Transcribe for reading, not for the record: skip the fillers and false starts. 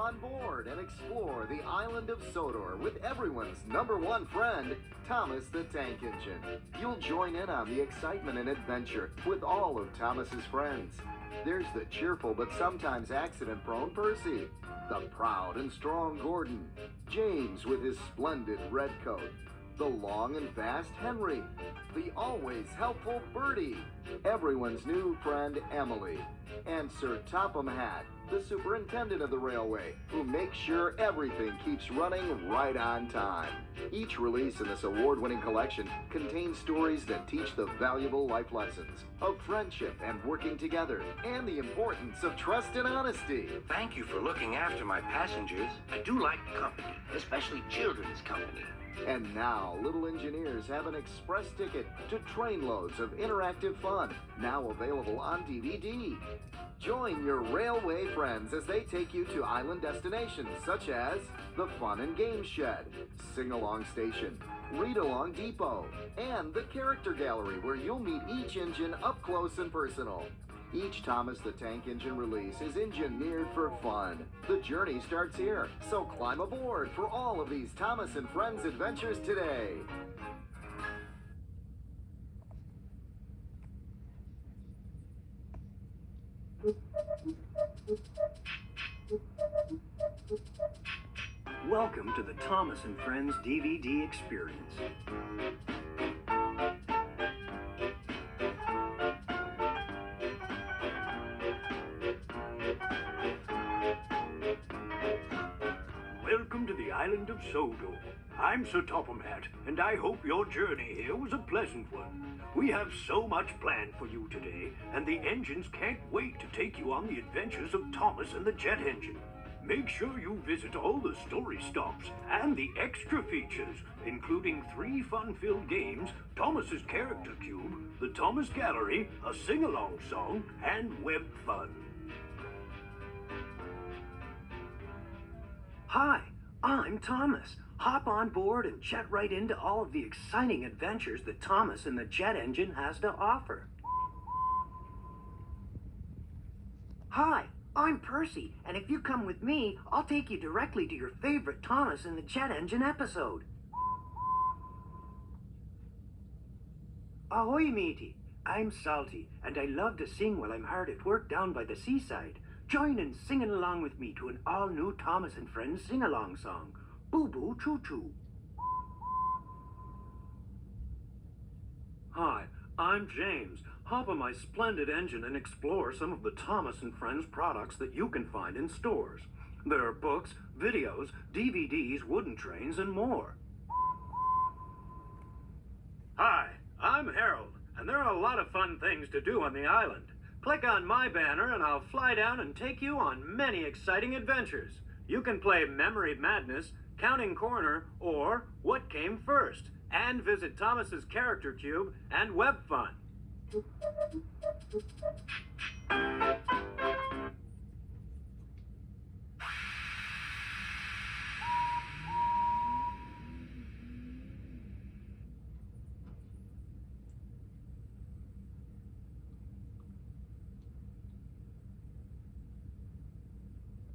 on board and explore the island of Sodor with everyone's #1 friend, Thomas the Tank Engine. You'll join in on the excitement and adventure with all of Thomas's friends. There's the cheerful but sometimes accident-prone Percy, the proud and strong Gordon, James with his splendid red coat, the long and fast Henry, the always helpful Bertie, everyone's new friend Emily, and Sir Topham Hatt, the superintendent of the railway, who makes sure everything keeps running right on time. Each release in this award-winning collection contains stories that teach the valuable life lessons of friendship and working together, and the importance of trust and honesty. Thank you for looking after my passengers. I do like company, especially children's company. And now, Little Engineers have an express ticket to trainloads of interactive fun, now available on DVD. Join your railway friends as they take you to island destinations such as the Fun and Games Shed, Sing-Along Station, Read-Along Depot, and the Character Gallery, where you'll meet each engine up close and personal. Each Thomas the Tank Engine release is engineered for fun. The journey starts here, so climb aboard for all of these Thomas and Friends adventures today. Welcome to the Thomas and Friends DVD experience. Welcome to the island of Sodor. I'm Sir Topham Hatt, and I hope your journey here was a pleasant one. We have so much planned for you today, and the engines can't wait to take you on the adventures of Thomas and the Jet Engine. Make sure you visit all the story stops and the extra features, including 3 fun-filled games, Thomas's Character Cube, the Thomas Gallery, a sing-along song, and web fun. Hi, I'm Thomas. Hop on board and jet right into all of the exciting adventures that Thomas and the Jet Engine has to offer. Hi, I'm Percy, and if you come with me, I'll take you directly to your favorite Thomas and the Jet Engine episode. Ahoy, matey. I'm Salty, and I love to sing while I'm hard at work down by the seaside. Join in singing along with me to an all-new Thomas and Friends sing-along song, Boo Boo Choo Choo. Hi, I'm James. Hop on my splendid engine and explore some of the Thomas and Friends products that you can find in stores. There are books, videos, DVDs, wooden trains, and more. Hi, I'm Harold, and there are a lot of fun things to do on the island. Click on my banner and I'll fly down and take you on many exciting adventures. You can play Memory Madness, Counting Corner, or What Came First, and visit Thomas's Character Cube and Web Fun.